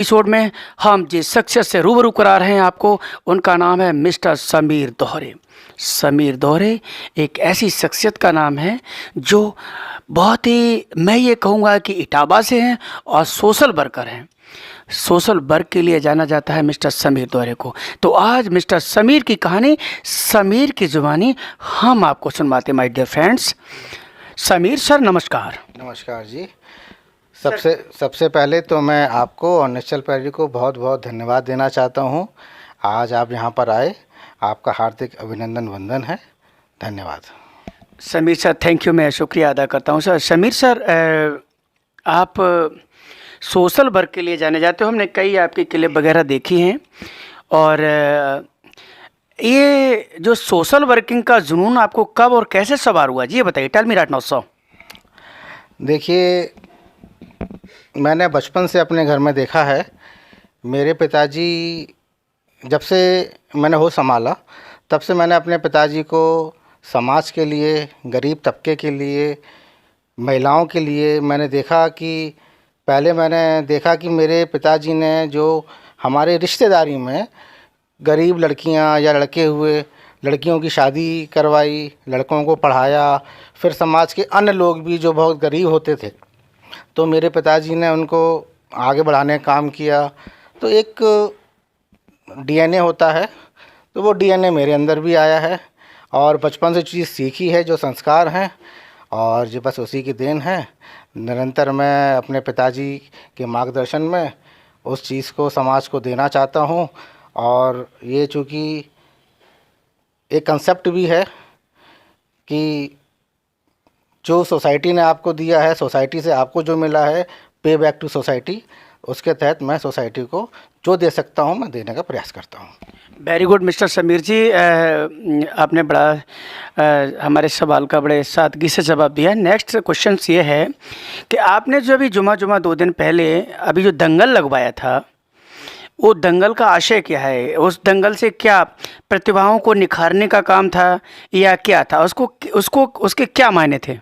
Episode में हम जिस शख्सियत से रूबरू करा रहे हैं आपको, उनका नाम है मिस्टर समीर दोहरे। समीर दोहरे एक ऐसी शख्सियत का नाम है जो बहुत ही, मैं ये कहूँगा कि इटावा से हैं और सोशल वर्कर हैं। सोशल वर्क के लिए जाना जाता है मिस्टर समीर दोहरे को। तो आज मिस्टर समीर की कहानी, समीर की ज़ुबानी हम आपको सुनवाते, my dear friends. Sameer sir, नमस्कार। नमस्कार जी। सबसे सबसे पहले तो मैं आपको और नेशनल पैरी को बहुत बहुत धन्यवाद देना चाहता हूँ। आज आप यहाँ पर आए, आपका हार्दिक अभिनंदन वंदन है। धन्यवाद। समीर सर, थैंक यू, मैं शुक्रिया अदा करता हूँ। सर समीर सर, आप सोशल वर्क के लिए जाने जाते हो, हमने कई आपकी क्लिप वगैरह देखी हैं। और ये जो सोशल वर्किंग का जुनून आपको कब और कैसे सवार हुआ जी, ये बताइए। Tell me right now sir. देखिए, मैंने बचपन से अपने घर में देखा है, मेरे पिताजी जब से मैंने होश संभाला तब से मैंने अपने पिताजी को समाज के लिए, गरीब तबके के लिए, महिलाओं के लिए मैंने देखा कि पहले मैंने देखा कि मेरे पिताजी ने जो हमारे रिश्तेदारी में गरीब लड़कियां या लड़के हुए, लड़कियों की शादी करवाई, लड़कों को पढ़ाया। फिर समाज के अन्य लोग भी जो बहुत गरीब होते थे, तो मेरे पिताजी ने उनको आगे बढ़ाने का काम किया। तो एक डीएनए होता है, तो वो डीएनए मेरे अंदर भी आया है और बचपन से चीज़ सीखी है, जो संस्कार हैं, और जो बस उसी की देन है। निरंतर मैं अपने पिताजी के मार्गदर्शन में उस चीज़ को समाज को देना चाहता हूँ। और ये चूँकि एक कंसेप्ट भी है कि जो सोसाइटी ने आपको दिया है, सोसाइटी से आपको जो मिला है, पे बैक टू सोसाइटी, उसके तहत मैं सोसाइटी को जो दे सकता हूँ मैं देने का प्रयास करता हूँ। वेरी गुड मिस्टर समीर जी, आपने बड़ा हमारे सवाल का बड़े सादगी से जवाब दिया। नेक्स्ट क्वेश्चन ये है कि आपने जो अभी जुमा 2 दिन पहले अभी जो दंगल लगवाया था, वो दंगल का आशय क्या है? उस दंगल से क्या प्रतिभाओं को निखारने का काम था या क्या था? उसके क्या मायने थे?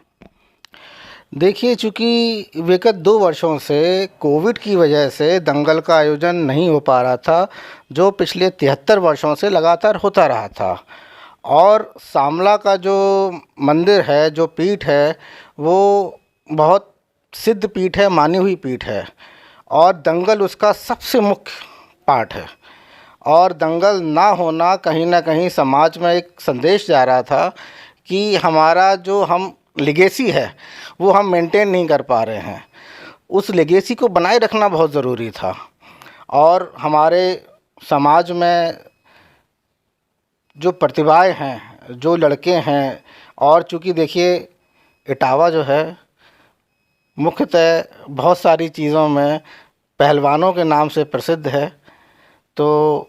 देखिए, चूँकि विगत 2 वर्षों से कोविड की वजह से दंगल का आयोजन नहीं हो पा रहा था, जो पिछले 73 वर्षों से लगातार होता रहा था। और सांवला का जो मंदिर है, जो पीठ है, वो बहुत सिद्ध पीठ है, मानी हुई पीठ है, और दंगल उसका सबसे मुख्य पार्ट है। और दंगल ना होना कहीं ना कहीं समाज में एक संदेश जा रहा था कि हमारा जो हम लेगेसी है वो हम मेंटेन नहीं कर पा रहे हैं। उस लेगेसी को बनाए रखना बहुत ज़रूरी था। और हमारे समाज में जो प्रतिभाएं हैं, जो लड़के हैं, और चूँकि देखिए इटावा जो है मुख्यतः बहुत सारी चीज़ों में पहलवानों के नाम से प्रसिद्ध है, तो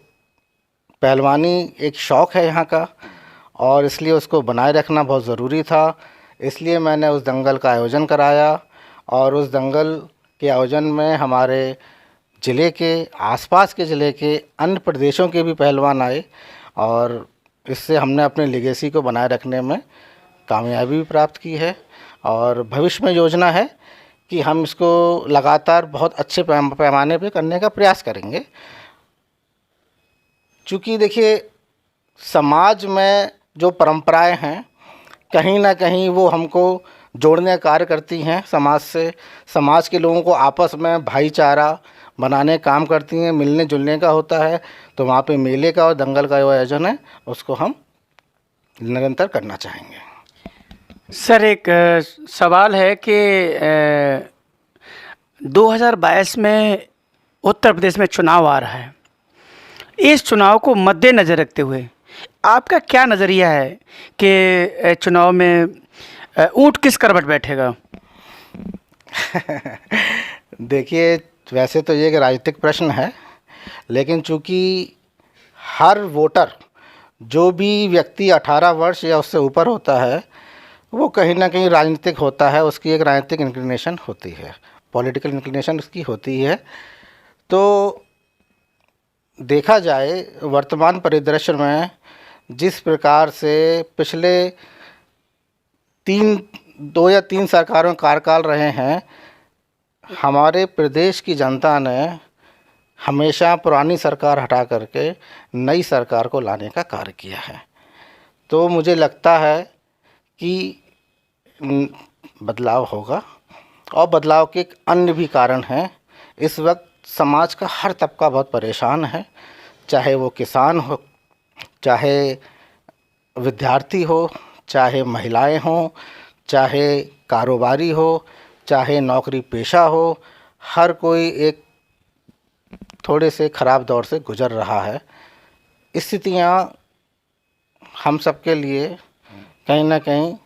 पहलवानी एक शौक़ है यहाँ का, और इसलिए उसको बनाए रखना बहुत ज़रूरी था। इसलिए मैंने उस दंगल का आयोजन कराया, और उस दंगल के आयोजन में हमारे ज़िले के, आसपास के ज़िले के अन्य प्रदेशों के भी पहलवान आए, और इससे हमने अपने लेगेसी को बनाए रखने में कामयाबी भी प्राप्त की है। और भविष्य में योजना है कि हम इसको लगातार बहुत अच्छे पैमाने पे करने का प्रयास करेंगे। चूँकि देखिए, समाज में जो परंपराएं हैं कहीं ना कहीं वो हमको जोड़ने का कार्य करती हैं समाज से। समाज के लोगों को आपस में भाईचारा बनाने का काम करती हैं, मिलने जुलने का होता है। तो वहाँ पे मेले का और दंगल का जो आयोजन है उसको हम निरंतर करना चाहेंगे। सर, एक सवाल है कि 2022 में उत्तर प्रदेश में चुनाव आ रहा है। इस चुनाव को मद्देनज़र रखते हुए आपका क्या नज़रिया है कि चुनाव में ऊँट किस करवट बैठेगा? देखिए, वैसे तो ये एक राजनीतिक प्रश्न है, लेकिन चूँकि हर वोटर, जो भी व्यक्ति 18 वर्ष या उससे ऊपर होता है, वो कहीं ना कहीं राजनीतिक होता है। उसकी एक राजनीतिक इंक्लिनेशन होती है, पॉलिटिकल इंक्लिनेशन उसकी होती है। तो देखा जाए वर्तमान परिदृश्य में जिस प्रकार से पिछले 2 या 3 सरकारों कार्यकाल रहे हैं, हमारे प्रदेश की जनता ने हमेशा पुरानी सरकार हटा करके नई सरकार को लाने का कार्य किया है। तो मुझे लगता है कि बदलाव होगा, और बदलाव के एक अन्य भी कारण हैं। इस वक्त समाज का हर तबका बहुत परेशान है, चाहे वो किसान हो, चाहे विद्यार्थी हो, चाहे महिलाएं हों, चाहे कारोबारी हो, चाहे नौकरी पेशा हो। हर कोई एक थोड़े से ख़राब दौर से गुज़र रहा है। स्थितियाँ हम सब के लिए कहीं ना कहीं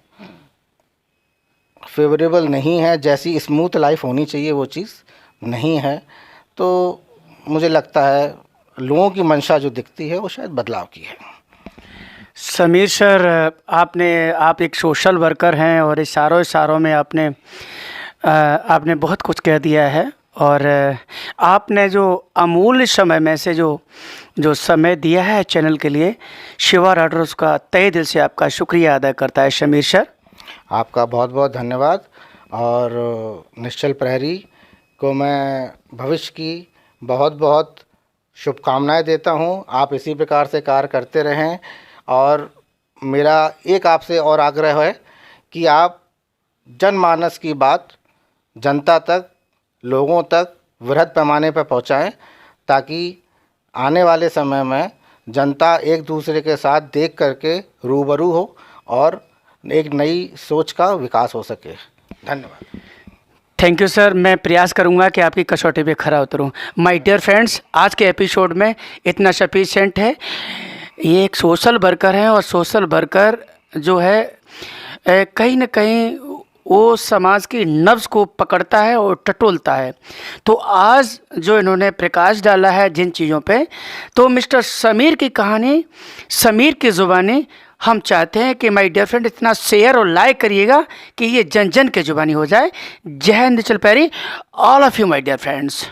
फेवरेबल नहीं है। जैसी स्मूथ लाइफ होनी चाहिए वो चीज़ नहीं है। तो मुझे लगता है लोगों की मंशा जो दिखती है वो शायद बदलाव की है। समीर सर, आप एक सोशल वर्कर हैं और इशारों में आपने बहुत कुछ कह दिया है। और आपने जो अमूल्य समय में से जो समय दिया है चैनल के लिए, शिवा राठौर का तहे दिल से आपका शुक्रिया अदा करता है समीर सर। आपका बहुत बहुत धन्यवाद। और निश्चल प्रहरी को मैं भविष्य की बहुत बहुत शुभकामनाएं देता हूं। आप इसी प्रकार से कार्य करते रहें। और मेरा एक आपसे और आग्रह है कि आप जनमानस की बात जनता तक, लोगों तक वृहद पैमाने पर पहुंचाएं, ताकि आने वाले समय में जनता एक दूसरे के साथ देख करके रूबरू हो और एक नई सोच का विकास हो सके। धन्यवाद। Thank you sir. मैं प्रयास करूंगा कि आपकी कसौटी पे खरा उतरूं। माय डियर फ्रेंड्स, आज के एपिसोड में इतना सफिशिएंट है। ये एक सोशल वर्कर है और सोशल वर्कर जो है कहीं ना कहीं वो समाज की नब्ज़ को पकड़ता है और टटोलता है। तो आज जो इन्होंने प्रकाश डाला है जिन चीज़ों पे, तो मिस्टर समीर की कहानी, समीर की ज़ुबानी हम चाहते हैं कि माय डियर फ्रेंड इतना शेयर और लाइक करिएगा कि ये जन जन की ज़ुबानी हो जाए। जय हिंद, निश्चल प्रहरी, all of you my dear friends.